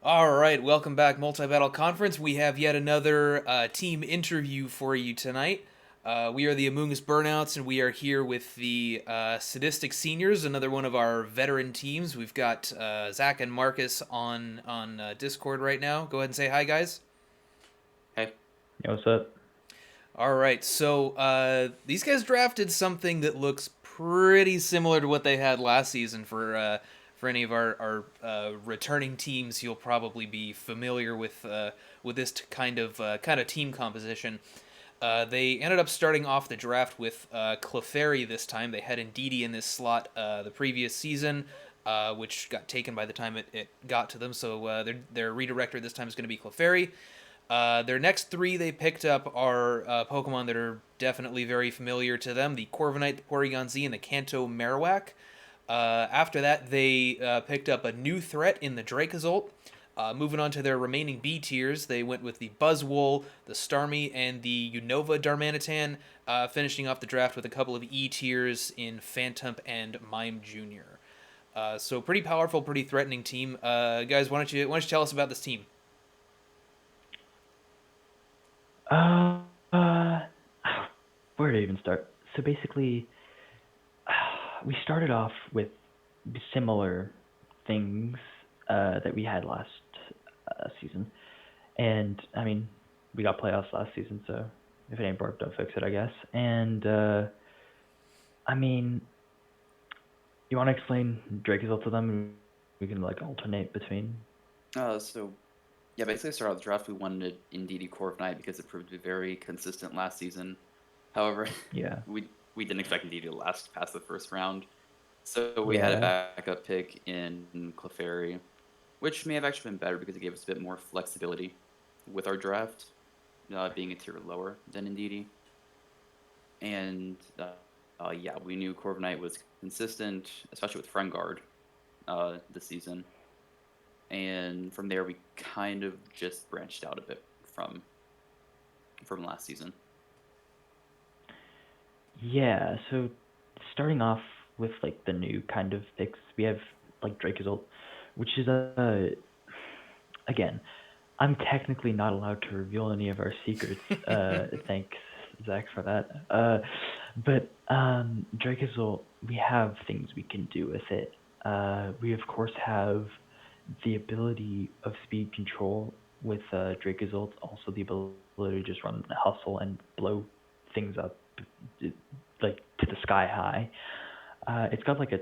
All right, welcome back, Multi Battle Conference. We have yet another team interview for you tonight. We are the Amoonguss Burnouts, and we are here with the Sadistic Seniors, another one of our veteran teams. We've got Zach and Marcus on Discord right now. Go ahead and say hi, guys. Hey, Yo, what's up? All right, so these guys drafted something that looks pretty similar to what they had last season for any of our returning teams. You'll probably be familiar with this kind of team composition. They ended up starting off the draft with Clefairy this time. They had Ndidi in this slot the previous season, which got taken by the time it got to them. So their redirector this time is going to be Clefairy. Their next three they picked up are Pokemon that are definitely very familiar to them: the Corviknight, the Porygon Z, and the Kanto Marowak. After that, they picked up a new threat in the Dracozolt. Moving on to their remaining B tiers, they went with the Buzzwole, the Starmie, and the Unova Darmanitan, finishing off the draft with a couple of E tiers in Phantom and Mime Jr. So pretty powerful, pretty threatening team. Guys, why don't you tell us about this team? Uh, uh, where to even start? So basically, we started off with similar things that we had last season, and I mean, we got playoffs last season, so if it ain't broke, don't fix it, I guess. And I mean, you want to explain Dracozolt to them? And we can like alternate between. so yeah, basically, to start out the draft, we wanted Indeedee Corviknight because it proved to be very consistent last season. However, Yeah, we didn't expect Indeedee to last past the first round, so we had a yeah, backup pick in Clefairy, which may have actually been better because it gave us a bit more flexibility with our draft, being a tier lower than Indeedee. And yeah, we knew Corviknight was consistent, especially with Friend Guard this season. And from there we kind of just branched out a bit from last season. yeah. So starting off with like the new kind of picks, we have like Dracozolt, which is again, I'm technically not allowed to reveal any of our secrets. Thanks, Zach, for that. But Dracozolt, we have things we can do with it. We of course have the ability of speed control with Dracozolt, also the ability to just run hustle and blow things up like to the sky high. It's got like a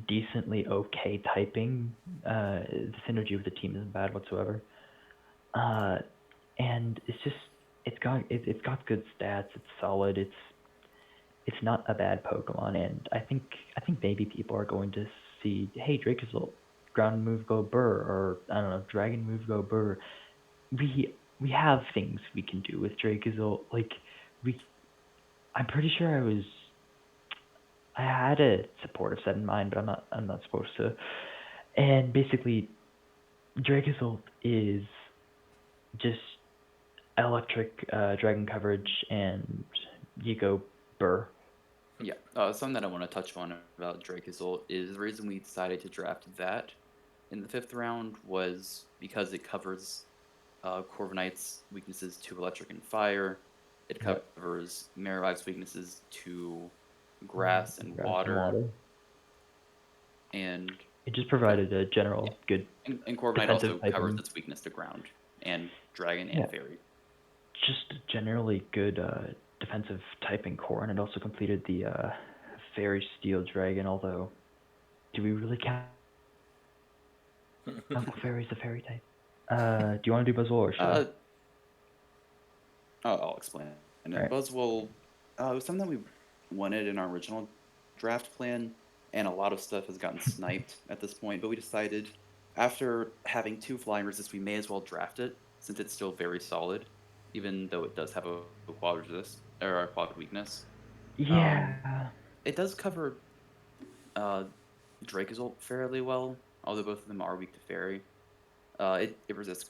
decently okay typing. The synergy with the team isn't bad whatsoever. Uh, and it's got good stats. It's solid. It's not a bad Pokemon, and I think maybe people are going to see, hey, Dracozolt, ground move go burr, or I don't know, dragon move go burr. We have things we can do with Dracozolt. Like we, I'm pretty sure I had a supportive set in mind, but I'm not supposed to. And basically, Dracozolt is just electric dragon coverage, and you go burr. Yeah, something that I want to touch on about Dracozolt is the reason we decided to draft that in the fifth round was because it covers Corviknight's weaknesses to electric and fire. It Yep. covers Marowak's weaknesses to grass and Grass and water, water. and It just yeah, provided a general good and Corviknight defensive also covers typing. its weakness to ground and dragon Yeah, and fairy. just a generally good defensive typing core, and it also completed the Fairy Steel Dragon. Although, do we really count Fairy as a fairy type? Do you want to do Buzzwole or should I? Uh, I'll explain All it. right. Buzzwole was something that we wanted in our original draft plan, and a lot of stuff has gotten sniped at this point. But we decided, after having two flying resist, we may as well draft it since it's still very solid, even though it does have a quad resist or a quad weakness. Um, Yeah. it does cover uh, Dracozolt fairly well, although both of them are weak to fairy. It resists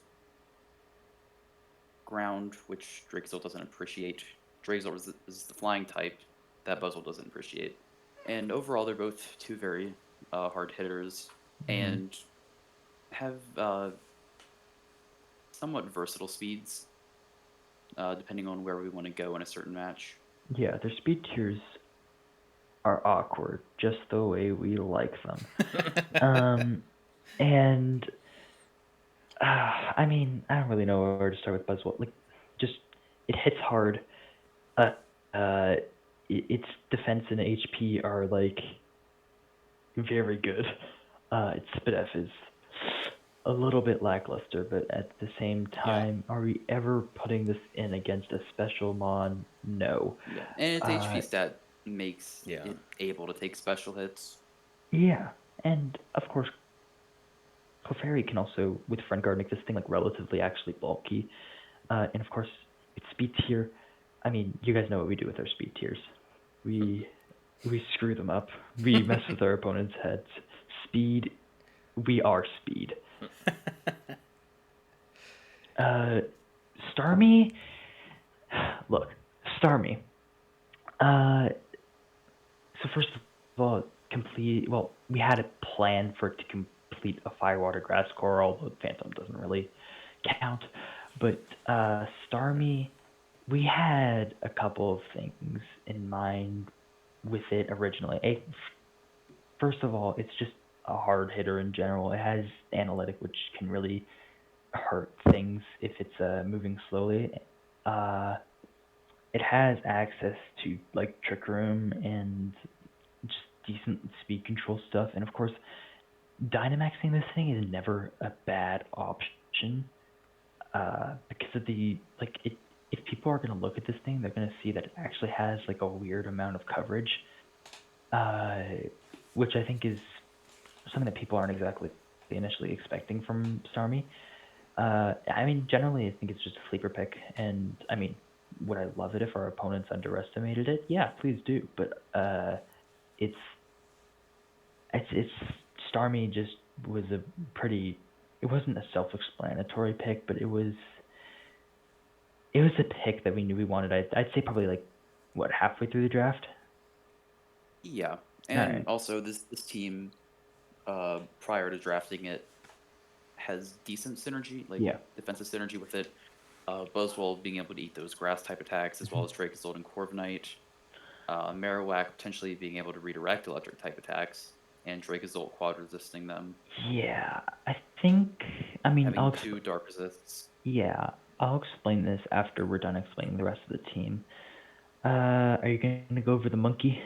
ground, which Dracozolt doesn't appreciate. Dracozolt is the flying type that Buzzle doesn't appreciate. And overall, they're both two very hard hitters Hmm. and have somewhat versatile speeds, depending on where we want to go in a certain match. Yeah, their speed tiers are awkward, just the way we like them. And I mean, I don't really know where to start with Buzzwole. Like, just it hits hard. Uh, its defense and HP are like very good. Its SpDef is a little bit lackluster, but at the same time, are we ever putting this in against a special mon? No. Yeah, and its HP Uh, stat makes Yeah. it able to take special hits. yeah, and of course, Clefairy can also, with Friend Guard, make this thing like relatively actually bulky. And of course, its speed tier. I mean, you guys know what we do with our speed tiers. We screw them up. We mess with our opponents' heads. Speed. We are speed. Starmie. Look, Starmie. So first of all, complete. Well, we had a plan for it to complete a Firewater Grass Core, although Phantom doesn't really count. But Starmie, we had a couple of things in mind with it originally. First of all, it's just a hard hitter in general. It has analytic, which can really hurt things if it's moving slowly. Uh, it has access to like Trick Room and just decent speed control stuff, and of course, Dynamaxing this thing is never a bad option. Because of the like it. If people are gonna look at this thing, they're gonna see that it actually has like a weird amount of coverage, uh, which I think is something that people aren't exactly initially expecting from Starmie. I mean, generally, I think it's just a sleeper pick, and I mean, would I love it if our opponents underestimated it? Yeah, please do. But it's it's Starmie just was a pretty. It wasn't a self-explanatory pick, but it was a pick that we knew we wanted. I'd say probably like what, halfway through the draft. Yeah, All and right. also this team, prior to drafting it, has decent synergy, like Yeah. defensive synergy with it. Buzzwole being able to eat those grass type attacks, as well as Dracozold and Corviknight. Marowak potentially being able to redirect electric type attacks, and Dracozolt quad resisting them, Yeah. I think. I mean, having two dark resists. yeah. I'll explain this after we're done explaining the rest of the team. Are you gonna go over the monkey?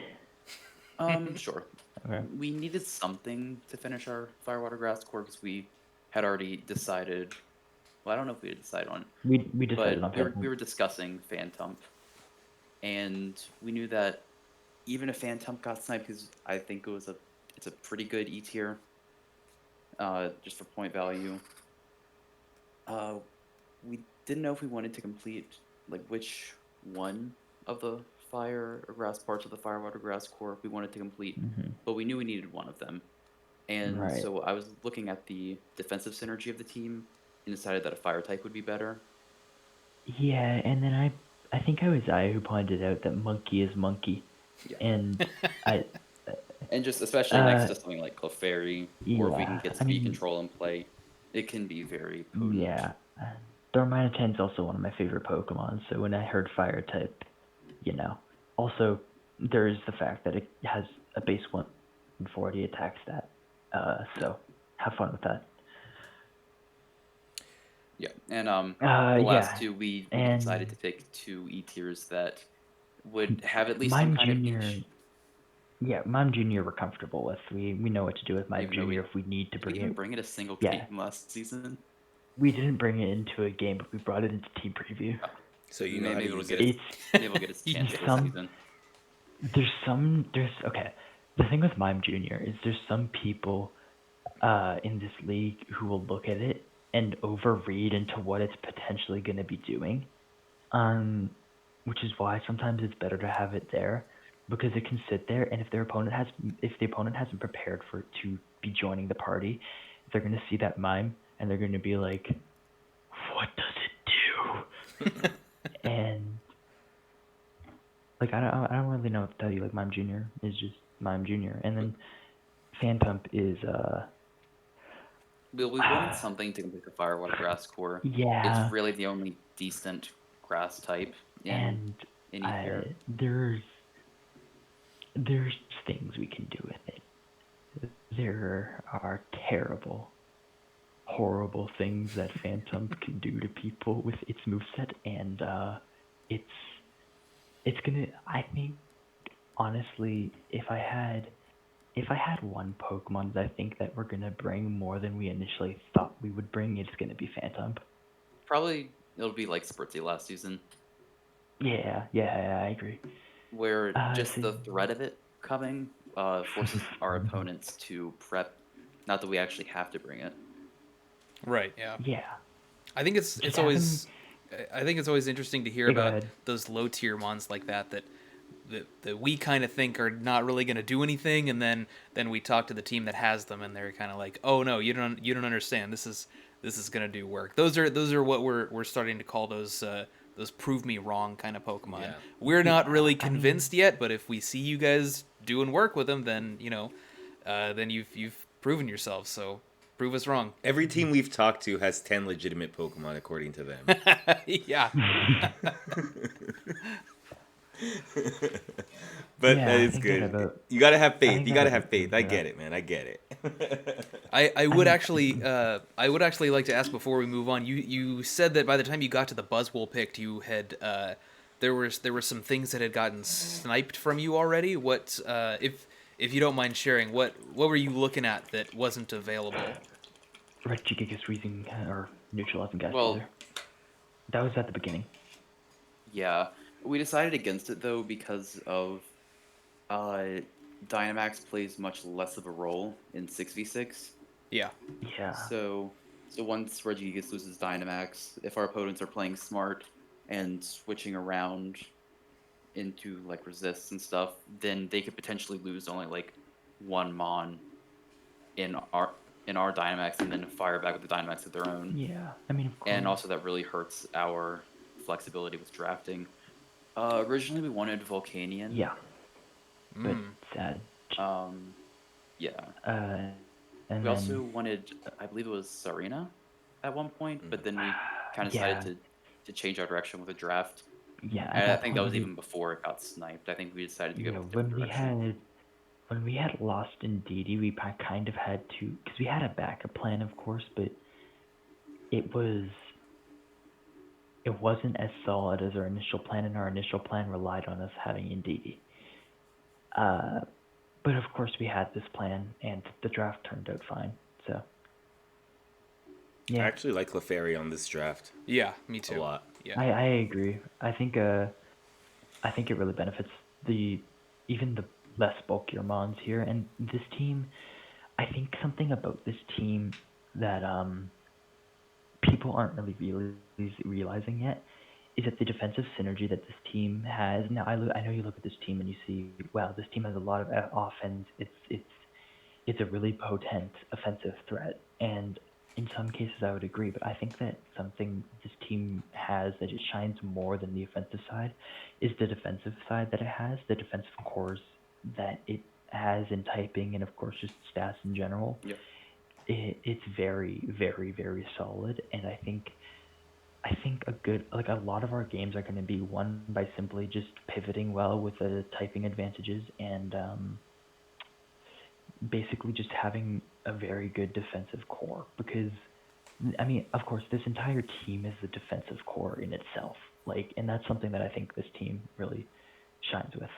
Sure. Okay. We needed something to finish our Firewater Grass core because we had already decided. Well, I don't know if we had decided on it, We decided but on we were discussing Phantump, and we knew that even if Phantump got sniped, because I think it's a pretty good E tier, just for point value. Uh, we didn't know if we wanted to complete like which one of the fire or grass parts of the Firewater Grass core we wanted to complete, but we knew we needed one of them. And Right. so I was looking at the defensive synergy of the team and decided that a fire type would be better. Yeah, and then I think I was I who pointed out that monkey is monkey, Yeah. and I And just especially next uh to something like Clefairy, or if we can yeah. get I speed mean, control in play, it can be very potent. yeah. Darmanitan is also one of my favorite Pokemon, so when I heard fire type, you know. Also, there is the fact that it has a base 140 attack stat. Yeah. So have fun with that. Yeah. And the last Yeah, two we decided and to pick two E tiers that would have at least some Mime kind of Junior. niche, Yeah, Mime Junior. We're comfortable with. We know what to do with Mime even though Junior if we need to did we bring even it. bring it a single Yeah, game last season? we didn't bring it into a game, but we brought it into team preview. So you know how Maybe to it'll use get it. its It's maybe it'll get its chance this some season. there's the thing with Mime Junior is there's some people in this league who will look at it and overread into what it's potentially going to be doing. Um, which is why sometimes it's better to have it there because it can sit there, and if the opponent hasn't prepared for it to be joining the party, they're going to see that mime and they're going to be like, "What does it do?" And like I don't really know what to tell you. Like Mime Junior is just Mime Junior, and then Phantump is we wanted something to complete the Fire Water Grass core. It's Yeah, really the only decent grass type in and any tier. there's things we can do with it. There are terrible, horrible things that Phantom can do to people with its moveset, and it's it's gonna. I think honestly, if I had one Pokemon that I think that we're gonna bring more than we initially thought we would bring, it's gonna be Phantom. Probably it'll be like Spritzee last season, Yeah, I agree. where just So the threat of it coming forces our opponents to prep. Not that we actually have to bring it. Right. Yeah. yeah, I think just it's having. always I think it's always interesting to hear Yeah, go about ahead. those low tier mons like that we kind of think are not really going to do anything, and then we talk to the team that has them, and they're kind of like, oh no, you don't understand. This is going to do work. Those are what we're starting to call those prove me wrong kind of Pokemon. Yeah. We're not Yeah, really I mean, convinced yet, but if we see you guys doing work with them, then then you've proven yourselves. So prove us wrong. Every team we've talked to has 10 legitimate Pokemon according to them. Yeah. But that yeah, is good. You gotta have I faith. think You that gotta about have faith. sums I it get up. it, man. I get it. I I would mean, actually like to ask before we move on. You said that by the time you got to the Buzzwole picked, you had there were some things that had gotten sniped from you already. What if you don't mind sharing, what were you looking at that wasn't available? Red Gigas freezing or neutralizing gas Well, user. That was at the beginning. yeah, we decided against it though because of uh, Dynamax plays much less of a role in 6v6. Yeah. Yeah, So, so once Regigigas loses Dynamax, if our opponents are playing smart and switching around into like resists and stuff, then they could potentially lose only like one Mon in our in our Dynamax and then fire back with the Dynamax of their own. yeah. I mean, of And course. also that really hurts our flexibility with drafting. Originally we wanted Volcanion. Yeah, but Mm. sad. Um, yeah. Uh, and We also then wanted, I believe it was Serena at one point, but then we kind of decided yeah, to change our direction with the draft. yeah. At And I that think that point, was even before it got sniped. I think we decided to go yeah, with a different direction. when we had lost Indeedee, we kind of had to, because we had a backup plan, of course, but it was it wasn't as solid as our initial plan, and our initial plan relied on us having Indeedee. Uh, but of course, we had this plan, and the draft turned out fine. So I yeah, actually like Clefairy on this draft Yeah, me a too. lot. Yeah. I agree. I think it really benefits the even the less bulkier mons here, and this team. I think something about this team that people aren't really realizing yet is that the defensive synergy that this team has. Now, I know you look at this team and you see, wow, this team has a lot of offense. It's a really potent offensive threat, and in some cases I would agree. But I think that something this team has that it shines more than the offensive side is the defensive side that it has, the defensive cores that it has in typing, and of course just stats in general. Yep. It's very solid, and I think a good like a lot of our games are going to be won by simply just pivoting well with the typing advantages and basically just having a very good defensive core because I mean, of course, this entire team is the defensive core in itself. Like, and that's something that I think this team really shines with.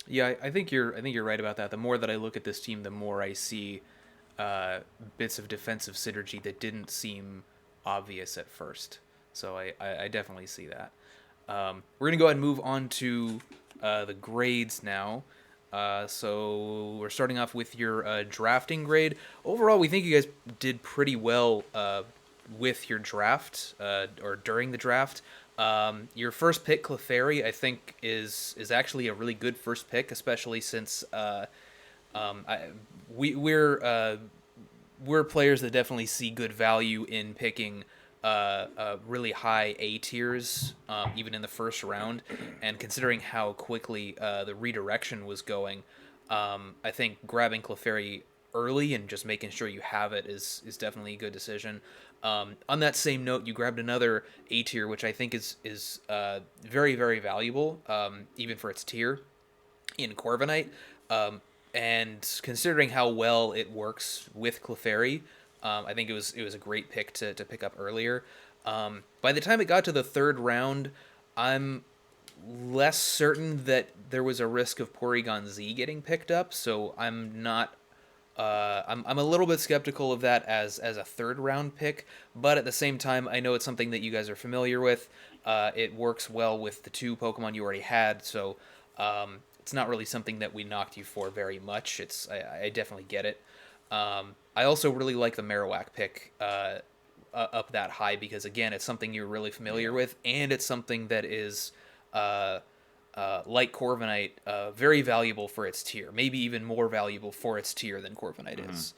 Yeah, I think you're right about that. The more that I look at this team, the more I see bits of defensive synergy that didn't seem obvious at first. So I definitely see that. We're gonna go ahead and move on to the grades now. So we're starting off with your drafting grade. Overall, we think you guys did pretty well with your draft or during the draft. Your first pick, Clefairy, I think is actually a really good first pick, especially since I, we we're players that definitely see good value in picking really high A tiers, even in the first round. And considering how quickly the redirection was going, I think grabbing Clefairy early, and just making sure you have it is definitely a good decision. On that same note, you grabbed another A tier, which I think is very, very valuable, even for its tier in Corviknight. And considering how well it works with Clefairy, I think it was a great pick to pick up earlier. By the time it got to the third round, I'm less certain that there was a risk of Porygon Z getting picked up, so I'm not. I'm a little bit skeptical of that as a third round pick, but at the same time, I know it's something that you guys are familiar with. It works well with the two Pokemon you already had, so it's not really something that we knocked you for very much. I definitely get it. I also really like the Marowak pick up that high because again, it's something you're really familiar with, and it's something that is uh, like Corviknight, very valuable for its tier. Maybe even more valuable for its tier than Corviknight is.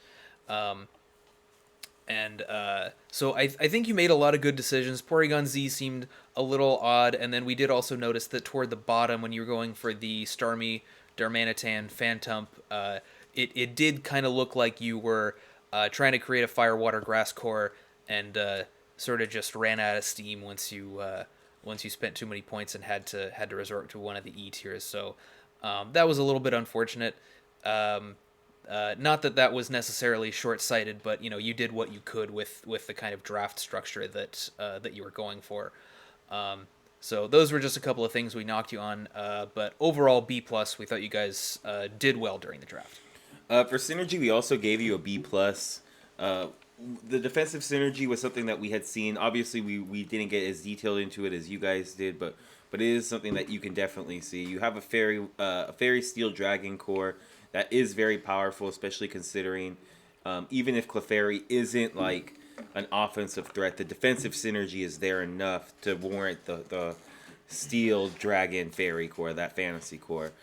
So I think you made a lot of good decisions. Porygon Z seemed a little odd, and then we did also notice that toward the bottom, when you were going for the Starmie, Darmanitan, Phantump, it did kind of look like you were trying to create a Fire, Water, Grass core, and sort of just ran out of steam once you spent too many points and had to resort to one of the E tiers. So that was a little bit unfortunate. Not that that was necessarily short-sighted, but you did what you could with the kind of draft structure that you were going for. So those were just a couple of things we knocked you on, but overall B plus. We thought you guys did well during the draft. For synergy, we also gave you a B plus. The defensive synergy was something that we had seen. Obviously, we didn't get as detailed into it as you guys did, but it is something that you can definitely see. You have a fairy steel dragon core that is very powerful, especially considering even if Clefairy isn't like an offensive threat, the defensive synergy is there enough to warrant the steel dragon fairy core, that fantasy core.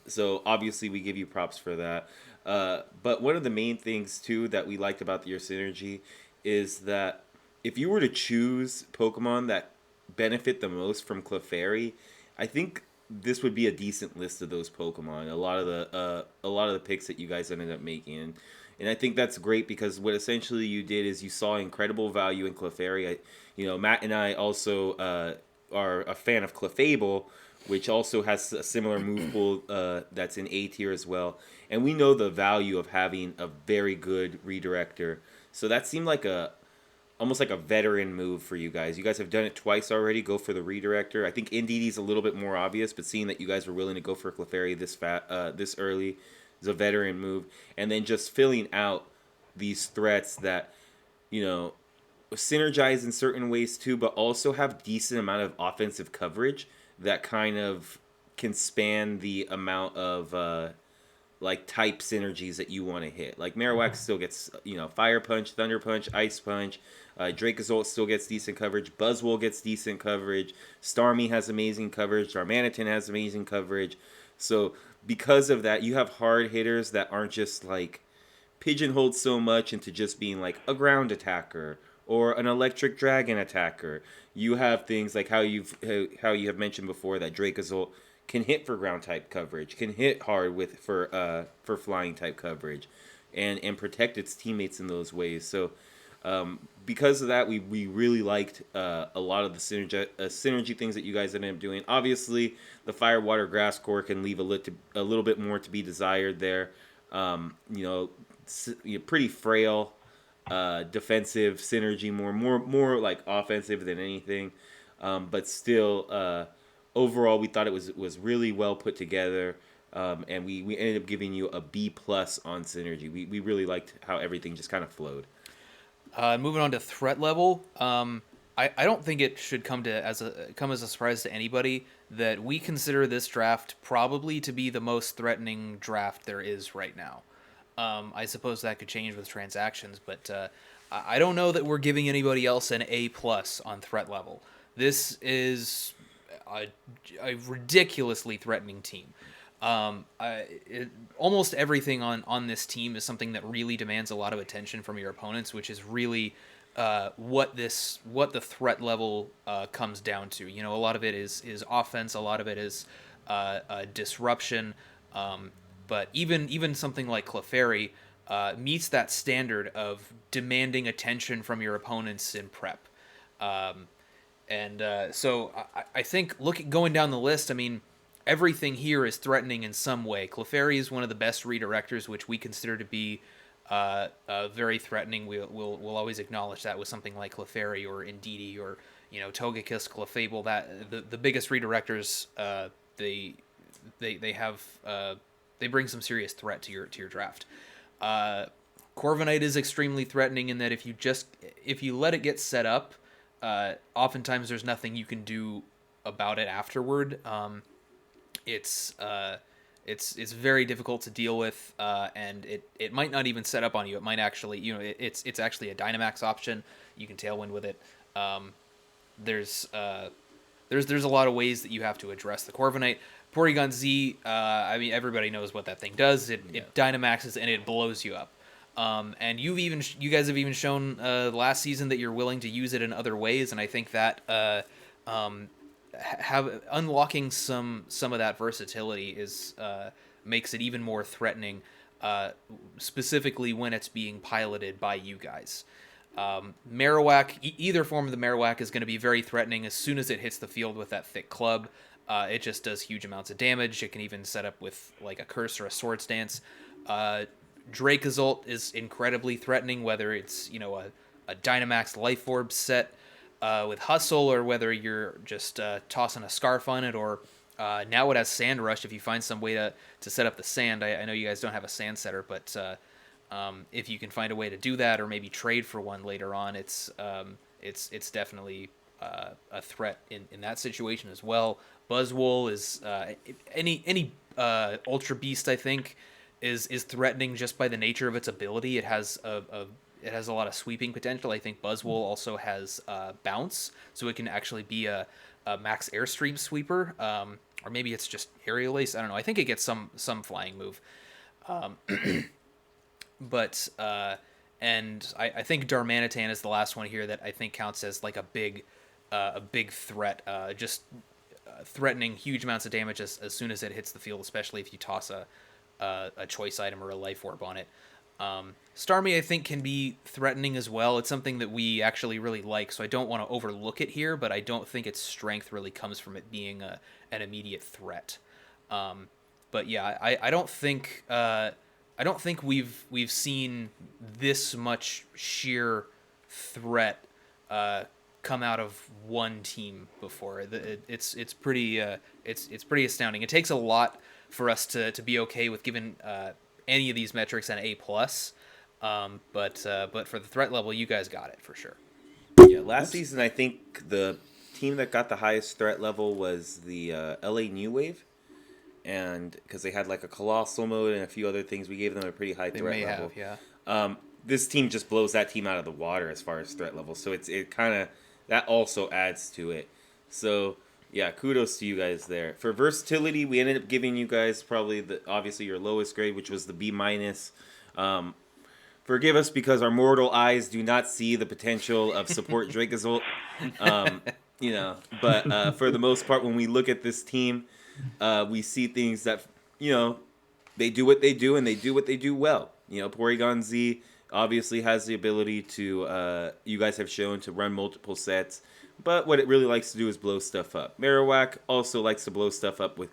So obviously we give you props for that. But one of the main things too that we liked about your synergy is that if you were to choose Pokemon that benefit the most from Clefairy, I think this would be a decent list of those Pokemon. A lot of the picks that you guys ended up making, and I think that's great because what essentially you did is you saw incredible value in Clefairy. Matt and I also are a fan of Clefable, which also has a similar move pool that's in A tier as well. And we know the value of having a very good redirector. So that seemed like almost like a veteran move for you guys. You guys have done it twice already. Go for the redirector. I think Indeedee's a little bit more obvious, but seeing that you guys were willing to go for Clefairy this early is a veteran move. And then just filling out these threats that synergize in certain ways too, but also have decent amount of offensive coverage that kind of can span the amount of type synergies that you want to hit. Like Marowak still gets Fire Punch, Thunder Punch, Ice Punch. Dracozolt still gets decent coverage. Buzzwole gets decent coverage. Starmie has amazing coverage. Darmanitan has amazing coverage. So because of that, you have hard hitters that aren't just like pigeonholed so much into just being like a ground attacker or an electric dragon attacker. You have things like how you have mentioned before that Dracozolt can hit for ground type coverage, can hit hard for flying type coverage, and protect its teammates in those ways. So because of that, we really liked a lot of the synergy things that you guys ended up doing. Obviously, the Fire, Water, Grass core can leave a little bit more to be desired there. Pretty frail defensive synergy, more like offensive than anything, but still overall we thought it was really well put together, and we ended up giving you a B plus on synergy. We really liked how everything just kind of flowed. Moving on to threat level, I don't think it should come as a surprise to anybody that we consider this draft probably to be the most threatening draft there is right now. I suppose that could change with transactions, but I don't know that we're giving anybody else an A plus on threat level. This is a ridiculously threatening team. Almost everything on this team is something that really demands a lot of attention from your opponents, which is really what the threat level comes down to. A lot of it is offense, a lot of it is disruption. But even something like Clefairy, meets that standard of demanding attention from your opponents in prep. Um, so I think going down the list, I mean, everything here is threatening in some way. Clefairy is one of the best redirectors, which we consider to be very threatening. We'll always acknowledge that with something like Clefairy or Indeedee or Togekiss, Clefable. That the biggest redirectors, they have they bring some serious threat to your draft. Corviknight is extremely threatening in that if you let it get set up, oftentimes there's nothing you can do about it afterward. It's very difficult to deal with, and it might not even set up on you. It might actually, it's actually a Dynamax option. You can Tailwind with it. There's a lot of ways that you have to address the Corviknight. Porygon Z, I mean, everybody knows what that thing does. It Dynamaxes and it blows you up. And you guys have even shown last season that you're willing to use it in other ways, and I think that unlocking some of that versatility makes it even more threatening, specifically when it's being piloted by you guys. Marowak, either form of the Marowak is going to be very threatening as soon as it hits the field with that thick club. It just does huge amounts of damage. It can even set up with like a Curse or a Swords Dance. Dracozolt is incredibly threatening, whether it's a Dynamax Life Orb set with Hustle, or whether you're just tossing a Scarf on it, or now it has Sand Rush if you find some way to set up the sand. I know you guys don't have a sand setter, but if you can find a way to do that, or maybe trade for one later on, it's definitely a threat in that situation as well. Buzzwole is any Ultra Beast, I think, is threatening just by the nature of its ability. It has a lot of sweeping potential. I think Buzzwole also has bounce, so it can actually be a max airstream sweeper, or maybe it's just aerial ace. I don't know. I think it gets some flying move, but and I think Darmanitan is the last one here that I think counts as like a big threat. Just threatening huge amounts of damage as soon as it hits the field, especially if you toss a choice item or a life orb on it. Starmie, I think, can be threatening as well. It's something that we actually really like, so I don't want to overlook it here, but I don't think its strength really comes from it being an immediate threat. But yeah, I don't think we've seen this much sheer threat come out of one team before. It's pretty astounding. It takes a lot for us to be okay with giving any of these metrics an A+. But for the threat level, you guys got it for sure. Yeah, last season I think the team that got the highest threat level was the LA New Wave, and because they had like a colossal mode and a few other things, we gave them a pretty high threat level. They may have, yeah. This team just blows that team out of the water as far as threat level, so it kind of that also adds to it. So yeah, kudos to you guys there. For versatility, we ended up giving you guys probably obviously your lowest grade, which was the B-. Forgive us because our mortal eyes do not see the potential of support Dracozolt. But for the most part, when we look at this team, we see things that, they do what they do and they do what they do well. Porygon Z obviously has the ability to, you guys have shown, to run multiple sets. But what it really likes to do is blow stuff up. Marowak also likes to blow stuff up with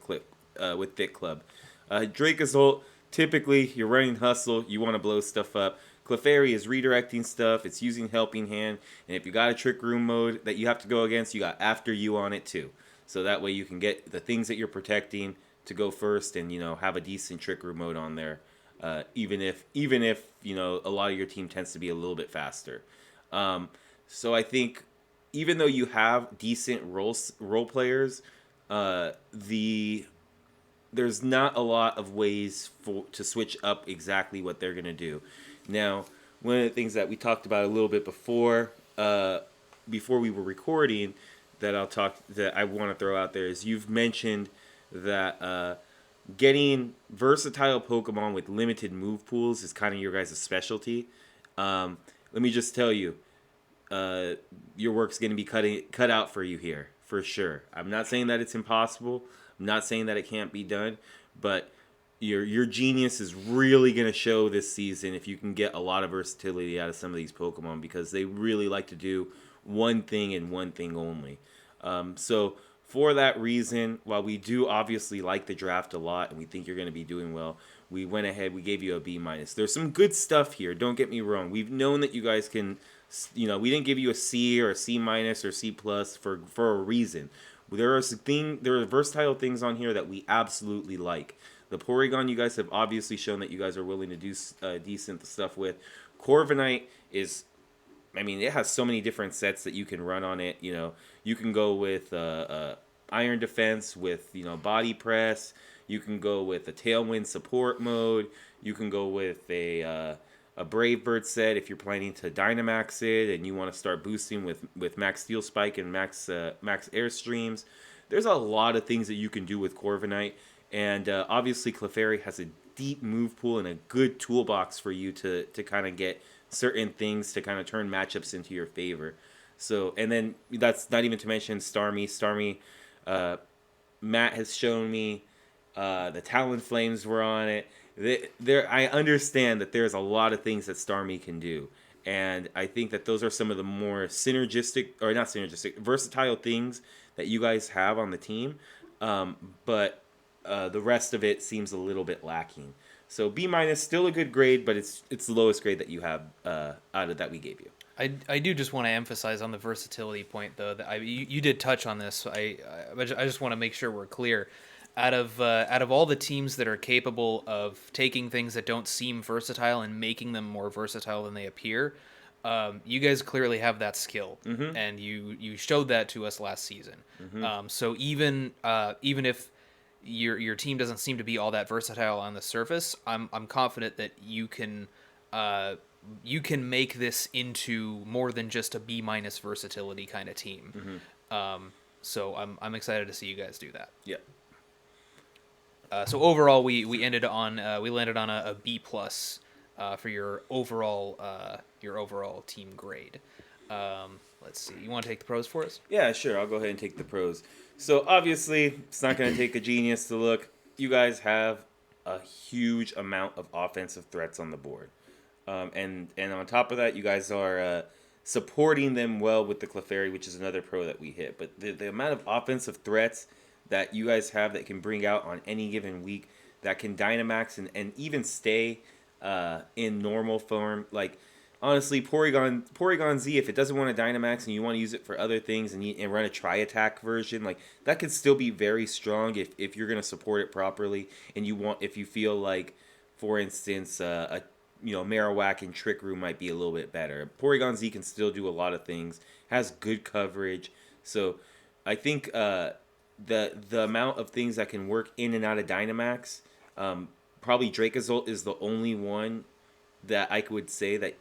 Thick Club. Dracozolt, typically you're running Hustle, you want to blow stuff up. Clefairy is redirecting stuff, it's using Helping Hand, and if you got a Trick Room mode that you have to go against, you got After You on it too. So that way you can get the things that you're protecting to go first and, have a decent Trick Room mode on there. Even if a lot of your team tends to be a little bit faster. So I think even though you have decent role players, there's not a lot of ways to switch up exactly what they're gonna do. Now, one of the things that we talked about a little bit before we were recording that I want to throw out there is you've mentioned that getting versatile Pokemon with limited move pools is kind of your guys' specialty. Let me just tell you, your work's going to be cut out for you here, for sure. I'm not saying that it's impossible. I'm not saying that it can't be done. But your genius is really going to show this season if you can get a lot of versatility out of some of these Pokemon, because they really like to do one thing and one thing only. So for that reason, while we do obviously like the draft a lot and we think you're going to be doing well, we went ahead, we gave you a B minus. There's some good stuff here. Don't get me wrong. We've known that you guys can, we didn't give you a C or a C minus or C plus for a reason. There are versatile things on here that we absolutely like. The Porygon, you guys have obviously shown that you guys are willing to do decent stuff with. Corviknight is, I mean, it has so many different sets that you can run on it. You can go with Iron Defense with, Body Press. You can go with a Tailwind support mode. You can go with a Brave Bird set if you're planning to Dynamax it and you want to start boosting with Max Steel Spike and Max Airstreams. There's a lot of things that you can do with Corviknight. And obviously, Clefairy has a deep move pool and a good toolbox for you to kind of get certain things to kind of turn matchups into your favor. So, and then that's not even to mention Starmie. Starmie, Matt has shown me the Talonflames were on it. I understand that there's a lot of things that Starmie can do. And I think that those are some of the more versatile things that you guys have on the team. But the rest of it seems a little bit lacking. So B minus, still a good grade, but it's the lowest grade that you have out of that we gave you. I do just want to emphasize on the versatility point, though, that you did touch on this. I just want to make sure we're clear. Out of all the teams that are capable of taking things that don't seem versatile and making them more versatile than they appear, you guys clearly have that skill, and you showed that to us last season. So even if your team doesn't seem to be all that versatile on the surface, I'm confident that you can make this into more than just a B minus versatility kind of team. So I'm excited to see you guys do that. Yeah. So overall, we landed on a B plus for your overall team grade. Let's see. You want to take the pros for us? Yeah, sure. I'll go ahead and take the pros. So obviously, it's not going to take a genius to look. You guys have a huge amount of offensive threats on the board, and on top of that, you guys are supporting them well with the Clefairy, which is another pro that we hit. But the amount of offensive threats that you guys have that can bring out on any given week, that can Dynamax and even stay in normal form, like. Honestly, Porygon Z, if it doesn't want to Dynamax and you want to use it for other things and run a Tri-Attack version, like that could still be very strong if you're going to support it properly and if you feel like, for instance, Marowak and Trick Room might be a little bit better. Porygon Z can still do a lot of things, has good coverage, so I think the amount of things that can work in and out of Dynamax, probably Dracozolt is the only one that I would say that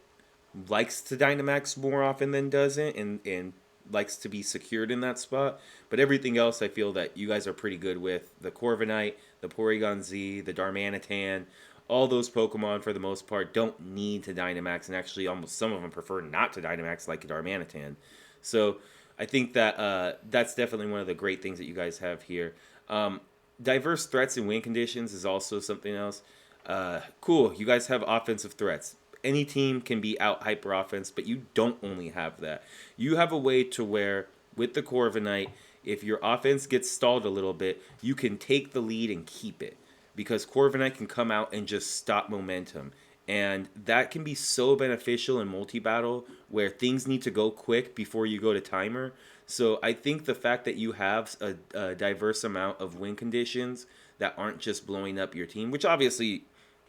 likes to Dynamax more often than doesn't and likes to be secured in that spot. But everything else I feel that you guys are pretty good with. The Corviknight, the Porygon Z, the Darmanitan, all those Pokemon for the most part don't need to Dynamax, and actually almost some of them prefer not to Dynamax like a Darmanitan. So I think that that's definitely one of the great things that you guys have here. Diverse threats and win conditions is also something else. Cool, you guys have offensive threats. Any team can be out hyper offense, but you don't only have that. You have a way to where, with the Corviknight, if your offense gets stalled a little bit, you can take the lead and keep it. Because Corviknight can come out and just stop momentum. And that can be so beneficial in multi-battle, where things need to go quick before you go to timer. So I think the fact that you have a diverse amount of win conditions that aren't just blowing up your team, which obviously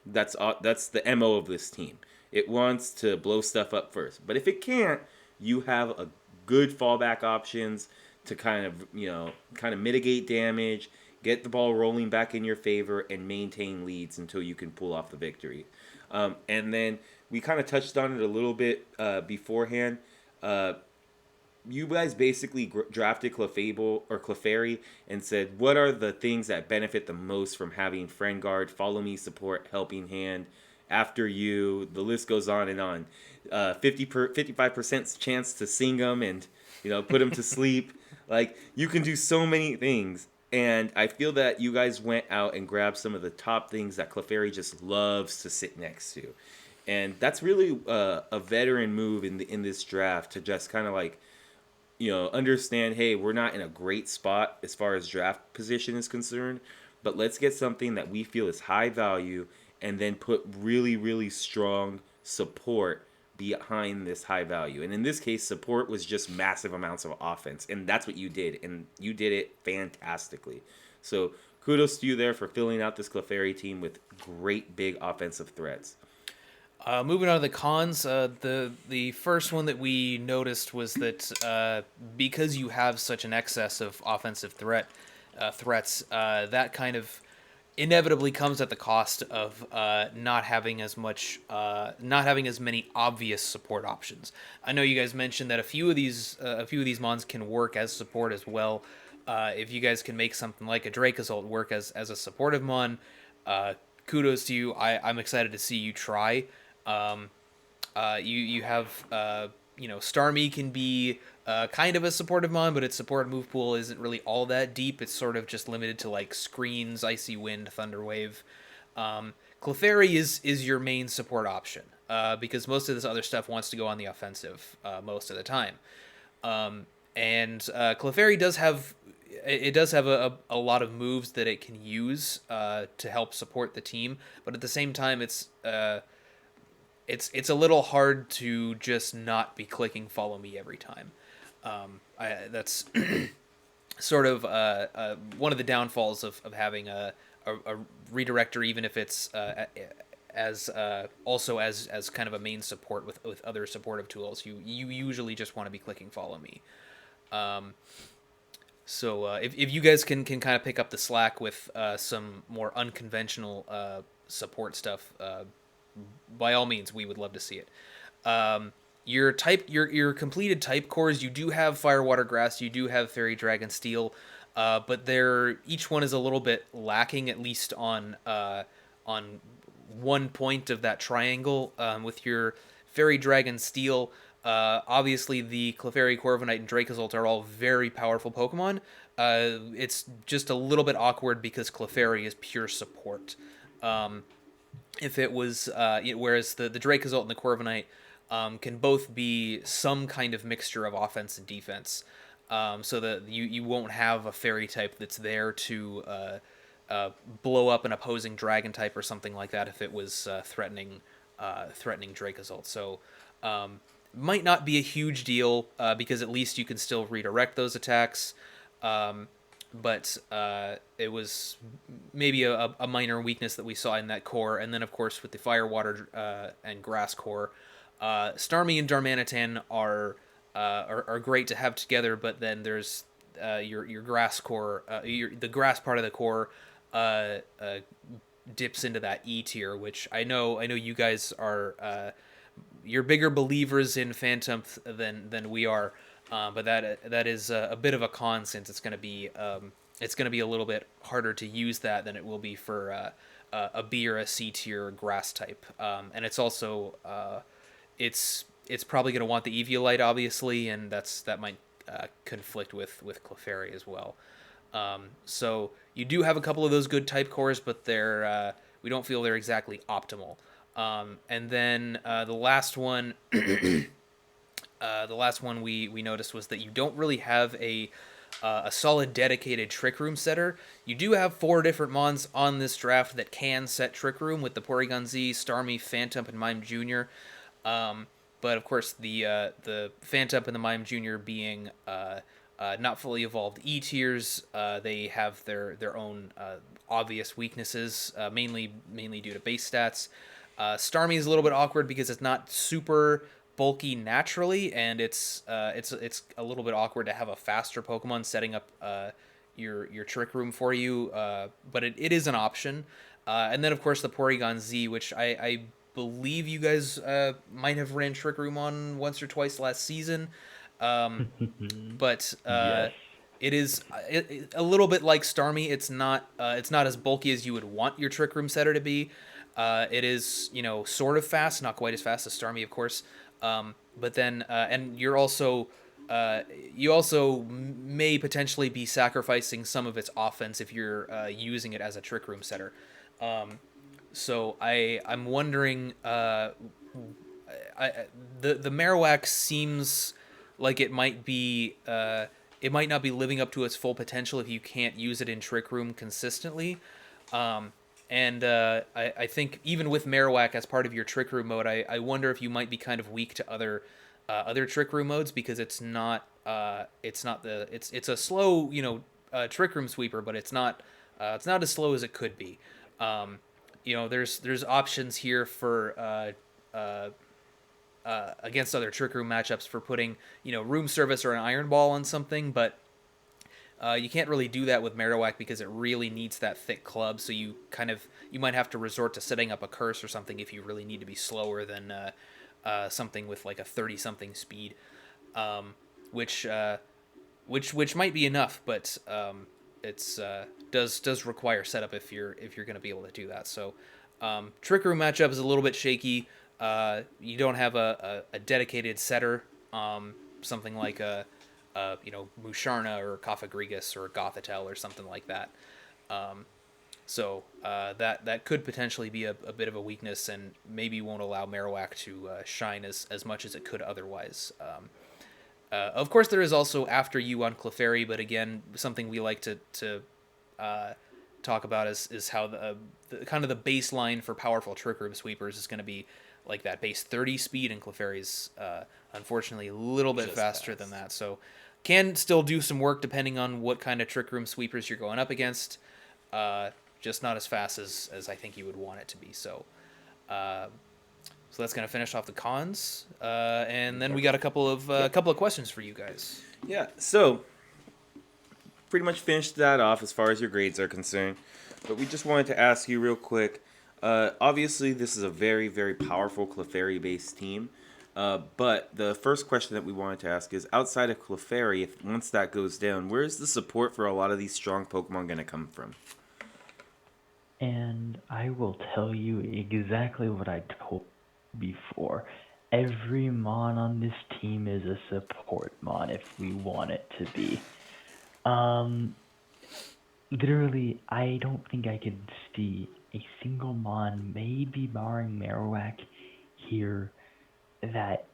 that's the MO of this team. It wants to blow stuff up first. But if it can't, you have a good fallback options to kind of mitigate damage, get the ball rolling back in your favor, and maintain leads until you can pull off the victory. And then we kind of touched on it a little bit beforehand. You guys basically drafted Clefairy and said, what are the things that benefit the most from having Friend Guard, Follow Me support, Helping Hand, After You, the list goes on and on. 55% chance to sing them and put them to sleep. Like, you can do so many things. And I feel that you guys went out and grabbed some of the top things that Clefairy just loves to sit next to. And that's really a veteran move in this draft to just kind of like, understand, hey, we're not in a great spot as far as draft position is concerned, but let's get something that we feel is high value and then put really, really strong support behind this high value. And in this case, support was just massive amounts of offense. And that's what you did. And you did it fantastically. So kudos to you there for filling out this Clefairy team with great big offensive threats. Moving on to the cons, the first one that we noticed was that because you have such an excess of offensive threats, that kind of inevitably comes at the cost of not having as many obvious support options. I know you guys mentioned that a few of these mons can work as support as well. If you guys can make something like a Dracozolt work as a supportive mon, kudos to you. I'm excited to see you try. You have Starmie can be kind of a supportive mon, but its support move pool isn't really all that deep. It's sort of just limited to like Screens, Icy Wind, Thunder Wave. Clefairy is your main support option because most of this other stuff wants to go on the offensive most of the time. And Clefairy does have a lot of moves that it can use to help support the team, but at the same time, it's a little hard to just not be clicking follow me every time. That's sort of one of the downfalls of having a redirector, even if it's as kind of a main support with other supportive tools. You usually just want to be clicking follow me. So if you guys can kind of pick up the slack with some more unconventional support stuff, by all means, we would love to see it. Your completed type cores, you do have Fire, Water, Grass, you do have Fairy, Dragon, Steel, but each one is a little bit lacking, at least on one point of that triangle. With your Fairy, Dragon, Steel, obviously the Clefairy, Corviknight, and Dracozolt are all very powerful Pokemon. It's just a little bit awkward because Clefairy is pure support. If it was, whereas the Dracozolt and the Corviknight can both be some kind of mixture of offense and defense, so that you won't have a Fairy type that's there to blow up an opposing Dragon type or something like that if it was threatening Dracozolt. So might not be a huge deal because at least you can still redirect those attacks. But it was maybe a minor weakness that we saw in that core. And then, of course, with the Fire, Water, and Grass core, Starmie and Darmanitan are great to have together. But then there's your Grass core, the Grass part of the core dips into that E tier, which I know you guys are you're bigger believers in Phantom than we are. But that is a bit of a con since it's going to be a little bit harder to use that than it will be for a B or a C tier grass type. And it's also it's probably going to want the Eviolite obviously, and that might conflict with Clefairy as well. So you do have a couple of those good type cores, but we don't feel they're exactly optimal. And then the last one. The last one we noticed was that you don't really have a solid dedicated Trick Room setter. You do have 4 different mons on this draft that can set Trick Room with the Porygon Z, Starmie, Phantump, and Mime Jr. But of course the Phantump and the Mime Jr. being not fully evolved E tiers, they have their own obvious weaknesses, mainly due to base stats. Starmie is a little bit awkward because it's not super bulky naturally, and it's a little bit awkward to have a faster Pokemon setting up your Trick Room for you, but it is an option. And then of course the Porygon Z, which I believe you guys might have ran Trick Room on once or twice last season, but Yes. it is a little bit like Starmie. It's not as bulky as you would want your Trick Room setter to be. It is sort of fast, not quite as fast as Starmie, of course. But then and you're also you also may potentially be sacrificing some of its offense if you're using it as a trick room setter. So I'm wondering. The Marowak seems like it might not be living up to its full potential if you can't use it in Trick Room consistently. And I think even with Marowak as part of your Trick Room mode, I wonder if you might be kind of weak to other Trick Room modes because it's a slow Trick Room sweeper, but it's not as slow as it could be. There's options here for against other Trick Room matchups for putting Room Service or an Iron Ball on something, but you can't really do that with Marowak because it really needs that thick club. So you might have to resort to setting up a curse or something if you really need to be slower than something with like a 30 something speed, which might be enough, but it's does require setup if you're going to be able to do that. So Trick Room matchup is a little bit shaky. You don't have a dedicated setter, something like Musharna or Kafagrigus or Gothitelle or something like that. So that could potentially be a bit of a weakness and maybe won't allow Marowak to shine as much as it could otherwise. Of course, there is also After You on Clefairy, but again, something we like to talk about is how the kind of the baseline for powerful Trick Room sweepers is going to be like that base 30 speed, and Clefairy's unfortunately a little bit faster than that. So can still do some work depending on what kind of Trick Room sweepers you're going up against. Just not as fast as I think you would want it to be. So that's going to finish off the cons, and then we got a couple of questions for you guys. Yeah, so pretty much finished that off as far as your grades are concerned. But we just wanted to ask you real quick. Obviously, this is a very, very powerful Clefairy-based team. But the first question that we wanted to ask is, outside of Clefairy, if once that goes down, where's the support for a lot of these strong Pokemon going to come from? And I will tell you exactly what I told before. Every Mon on this team is a support Mon if we want it to be. Literally, I don't think I can see a single Mon, maybe barring Marowak, here that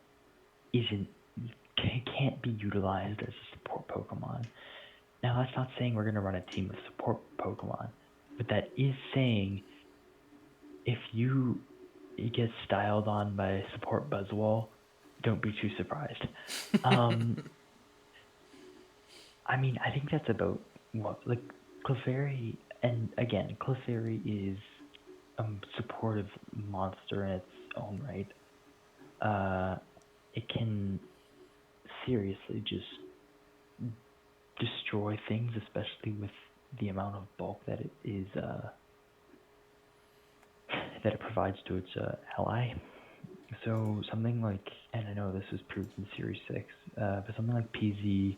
can't be utilized as a support Pokemon. Now, that's not saying we're going to run a team of support Pokemon, but that is saying if you get styled on by support Buzzwole, don't be too surprised. I mean, I think that's about what, like, Clefairy, and again, Clefairy is a supportive monster in its own right. It can seriously just destroy things, especially with the amount of bulk that it is that it provides to its ally. So something like, and I know this was proved in Series 6, but something like PZ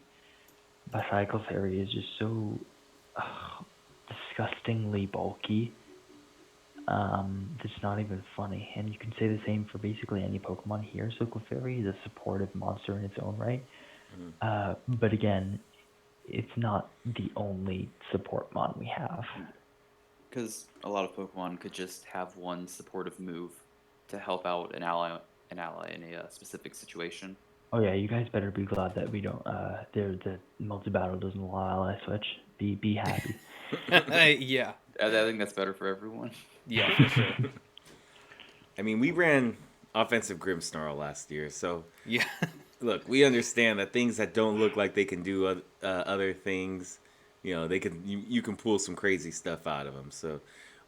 by Clefairy is just so disgustingly bulky. It's not even funny, and you can say the same for basically any Pokemon here. So Clefairy is a supportive monster in its own right, but again, it's not the only support mon we have. Because a lot of Pokemon could just have one supportive move to help out an ally in a specific situation. Oh yeah, you guys better be glad that we don't. The multi-battle doesn't allow ally switch. Be happy. Yeah. I think that's better for everyone. Yeah, for sure. I mean, we ran offensive Grimmsnarl last year, so yeah. Look, we understand that things that don't look like they can do other things, they can you can pull some crazy stuff out of them. So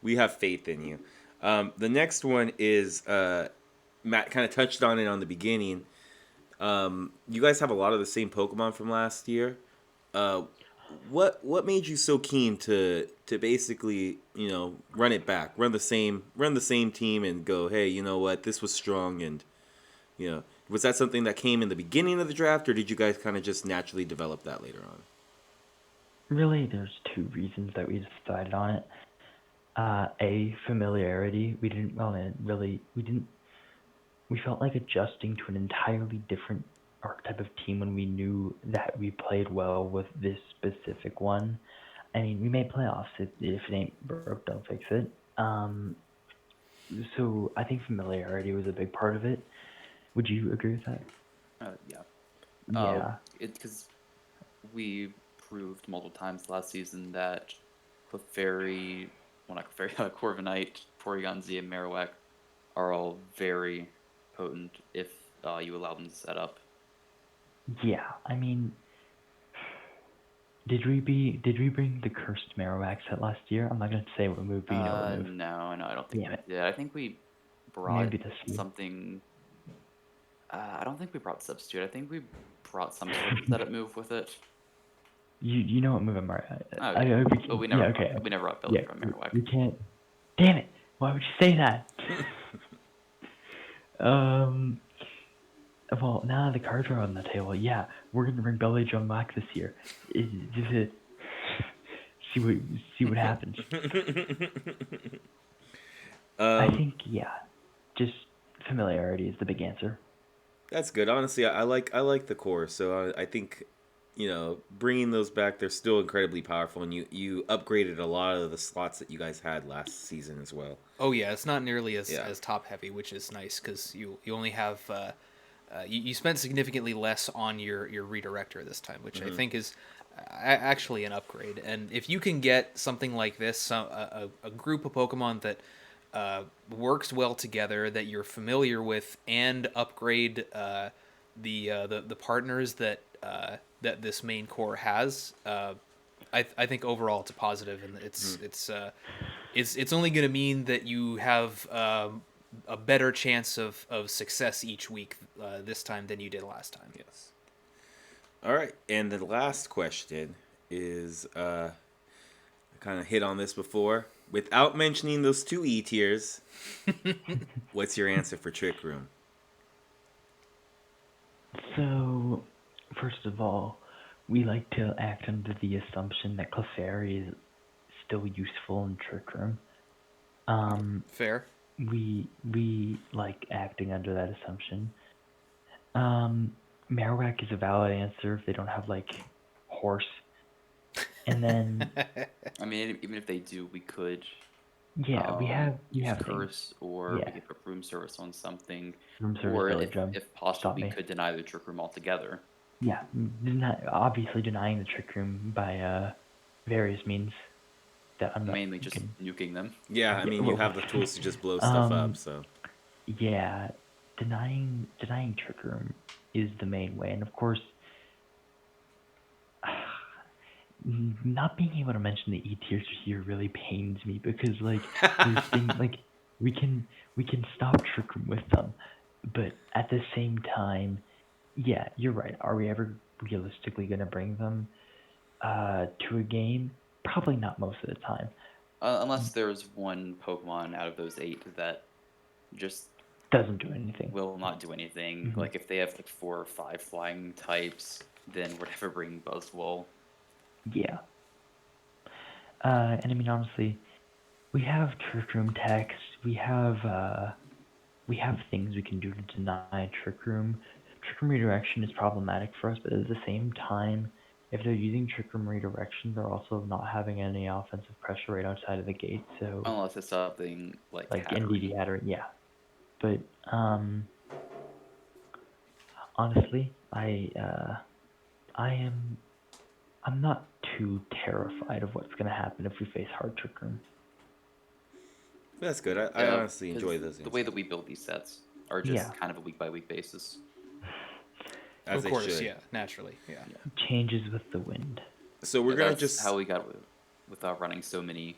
we have faith in you. The next one is Matt kind of touched on it on the beginning. You guys have a lot of the same Pokemon from last year. What made you so keen to basically run it back, run the same team, and go, hey, you know what, this was strong, and was that something that came in the beginning of the draft, or did you guys kind of just naturally develop that later on? Really, there's two reasons that we decided on it. Familiarity. We felt like adjusting to an entirely different archetype of team when we knew that we played well with this specific one. I mean, we made playoffs. If it ain't broke, don't fix it. So I think familiarity was a big part of it. Would you agree with that? Yeah. Yeah. Because we proved multiple times last season that Clefairy, well, not Clefairy, Corviknight, Porygon-Z, and Marowak are all very potent if you allow them to set up. Yeah. I mean, did we bring the cursed Marowak set last year? I'm not gonna say what move, but you know what move. No, I don't think Damn we it. did. I think we brought Maybe this year. something. I don't think we brought Substitute. I think we brought some sort of setup move with it. You know what move I'm right. Oh, yeah. But we never yeah, brought, okay. we never brought Billy Yeah, from Marowak. we can't. Damn it! Why would you say that? Well, now the cards are on the table. Yeah, we're gonna bring Belly Drum back this year. See what happens. I think just familiarity is the big answer. That's good. Honestly, I like the core. So I think, bringing those back, they're still incredibly powerful, and you upgraded a lot of the slots that you guys had last season as well. Oh yeah, it's not nearly as Yeah. top heavy, which is nice because you only have you spent significantly less on your redirector this time, which I think is actually an upgrade. And if you can get something like this, a group of Pokemon that works well together, that you're familiar with, and upgrade the partners that that this main core has, I think overall it's a positive, and it's only going to mean that you have a better chance of success each week this time than you did last time. Yes. All right, and the last question is, I kind of hit on this before. Without mentioning those two E tiers, what's your answer for Trick Room? So, first of all, we like to act under the assumption that Clefairy is still useful in Trick Room. Fair. We like acting under that assumption. Marowak is a valid answer if they don't have like horse. And then I mean, even if they do, we could we have use things. Curse, or we Yeah. could put Room Service on something, Room service, or Belly Drum. if possible, we Starmie. could deny the Trick Room altogether. Yeah, obviously denying the Trick Room by various means that I'm not Mainly just can- nuking them. Yeah, I mean, you have the tools to just blow stuff up, so. Yeah, denying Trick Room is the main way, and of course, not being able to mention the E tiers here really pains me because like there's things like we can stop Trick Room with them, but at the same time, yeah, you're right. Are we ever realistically gonna bring them to a game? Probably not most of the time. Unless there's one Pokemon out of those 8 that just Doesn't do anything. will not do anything. Mhm. Like if they have like 4 or 5 flying types, then we're never bringing Buzzwole. Yeah. And I mean honestly, we have Trick Room text. We have things we can do to deny Trick Room. Trick Room redirection is problematic for us, but at the same time, if they're using Trick Room redirection, they're also not having any offensive pressure right outside of the gate. So Unless it's something like NDD Hatterene. Hattery, yeah. But honestly, I'm not too terrified of what's gonna happen if we face hard Trick Room. That's good. I honestly enjoy those. The way that we build these sets are just kind of a week by week basis. As Of course, they should. yeah, naturally, yeah. Changes with the wind. So we're gonna That's just how we got without running so many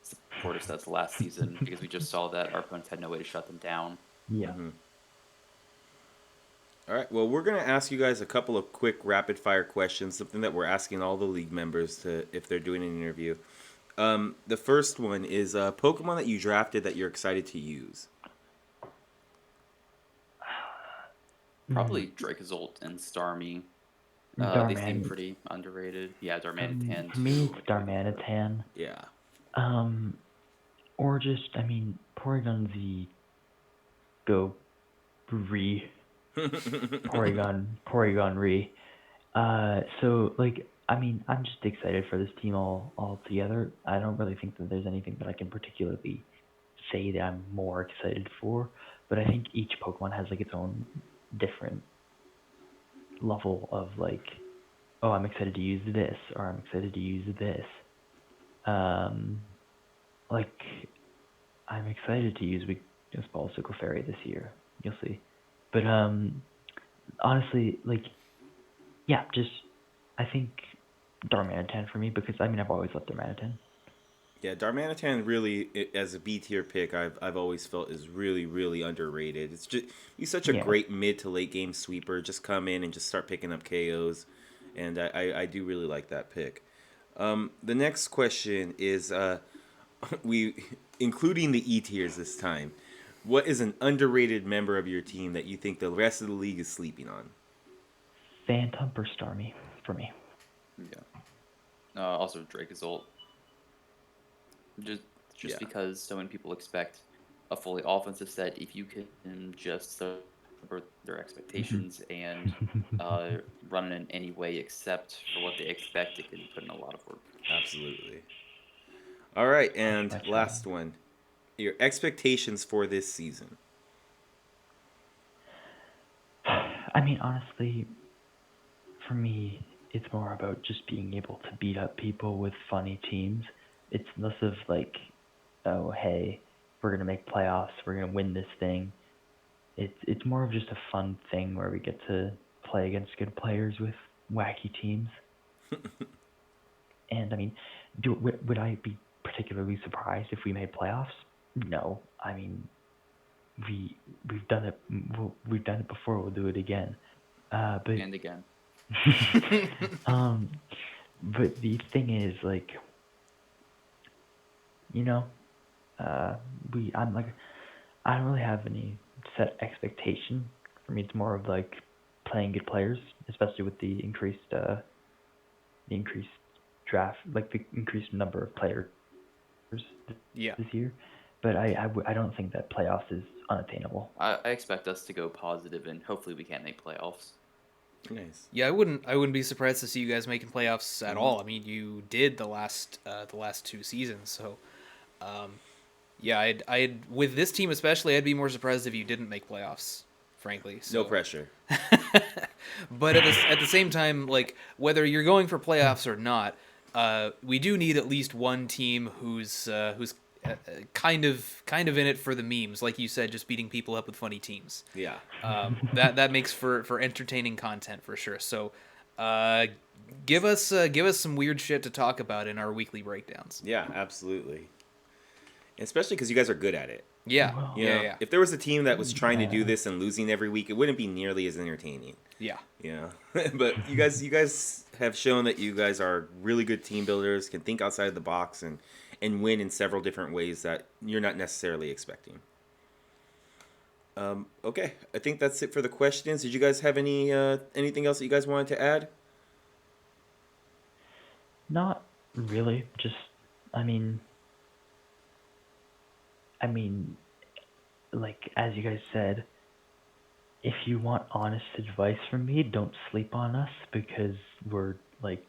supporter sets last season because we just saw that our opponents had no way to shut them down. Yeah. All right. Well, we're gonna ask you guys a couple of quick rapid fire questions. Something that we're asking all the league members to, if they're doing an interview. The first one is a Pokemon that you drafted that you're excited to use. Probably Dracozolt and Starmie. They seem pretty underrated. Yeah, Darmanitan For me, too. it's Darmanitan. Yeah. Or just, I mean, Porygon-Z, go Porygon Re. So like, I mean, I'm just excited for this team all together. I don't really think that there's anything that I can particularly say that I'm more excited for, but I think each Pokemon has like its own different level of like, oh, I'm excited to use this, or I'm excited to use this. Um, like, I'm excited to use Weakness Ball Sickle Fairy this year. You'll see. But honestly, like, yeah, just I think Darmanitan for me because I mean I've always loved Darmanitan. Yeah, Darmanitan really, as a B tier pick, I've always felt is really really underrated. It's just he's such a Yeah. great mid to late game sweeper. Just come in and just start picking up KOs, and I do really like that pick. The next question is we including the E tiers this time. What is an underrated member of your team that you think the rest of the league is sleeping on? Phantom or Starmie for me. Yeah. Also Dracozolt. Just Yeah. just because so many people expect a fully offensive set, if you can just subvert their expectations and run it in any way except for what they expect, it can put in a lot of work. Absolutely. All right, Much and much. last one. Your expectations for this season. I mean honestly, for me, it's more about just being able to beat up people with funny teams. It's less of like, oh hey, we're gonna make playoffs, we're gonna win this thing. It's more of just a fun thing where we get to play against good players with wacky teams. And I mean, would I be particularly surprised if we made playoffs? No. I mean, we we've done it. We've done it before. We'll do it again. But And again, um, but the thing is, like, you know, uh, I'm like, I don't really have any set expectation. For me, it's more of like playing good players, especially with the increased draft, like the increased number of players Yeah. this year. But I don't think that playoffs is unattainable. I expect us to go positive and hopefully we can't make playoffs. Nice. Yeah, I wouldn't be surprised to see you guys making playoffs at Mhm. all. I mean, you did the last two seasons, so yeah, I'd with this team especially, I'd be more surprised if you didn't make playoffs, frankly. No So pressure. but at the same time, like whether you're going for playoffs or not, we do need at least one team who's kind of in it for the memes, like you said, just beating people up with funny teams. Yeah. That makes for entertaining content for sure. So, give us some weird shit to talk about in our weekly breakdowns. Yeah, absolutely. Especially because you guys are good at it. Yeah, Well, You yeah, know, yeah, if there was a team that was trying to do yeah. this and losing every week, it wouldn't be nearly as entertaining. yeah. You know, but you guys have shown that you guys are really good team builders, can think outside the box and win in several different ways that you're not necessarily expecting. Okay, I think that's it for the questions. Did you guys have anything else that you guys wanted to add? Not really. Just, I mean, I mean, like as you guys said, if you want honest advice from me, don't sleep on us because we're like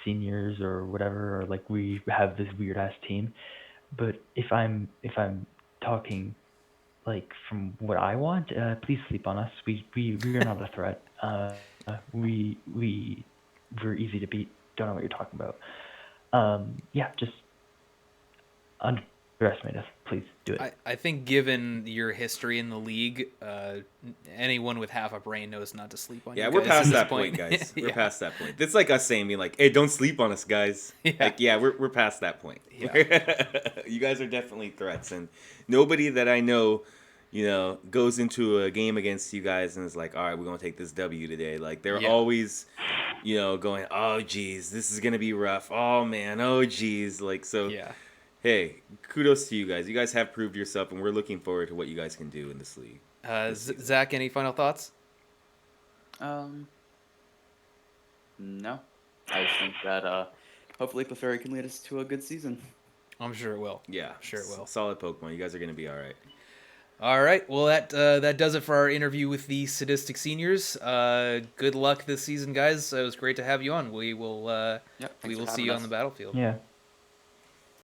seniors or whatever, or like we have this weird ass team. But if I'm talking like from what I want, please sleep on us. We are not a threat. We're easy to beat. Don't know what you're talking about. Yeah, just underestimate us. Please do it. I think given your history in the league, anyone with half a brain knows not to sleep on Yeah, you we're guys past at this that point, guys. We're Yeah. past that point. It's like us saying, being like, "Hey, don't sleep on us, guys." Yeah. Like, yeah, we're past that point. Yeah. You guys are definitely threats, and nobody that I know, goes into a game against you guys and is like, "All right, we're gonna take this W today." Like, they're Yeah. always, going, "Oh, geez, this is gonna be rough." Oh man, oh geez, like so. Yeah. Hey, kudos to you guys. You guys have proved yourself, and we're looking forward to what you guys can do in this league. This season. Zach, any final thoughts? No. I just think that hopefully Clefairy can lead us to a good season. I'm sure it will. Yeah, Sure it will. Solid Pokemon. You guys are gonna be all right. All right. Well, that does it for our interview with the Sadistic Seniors. Good luck this season, guys. It was great to have you on. We will Yeah, we thanks will for see having you us. on the battlefield. Yeah.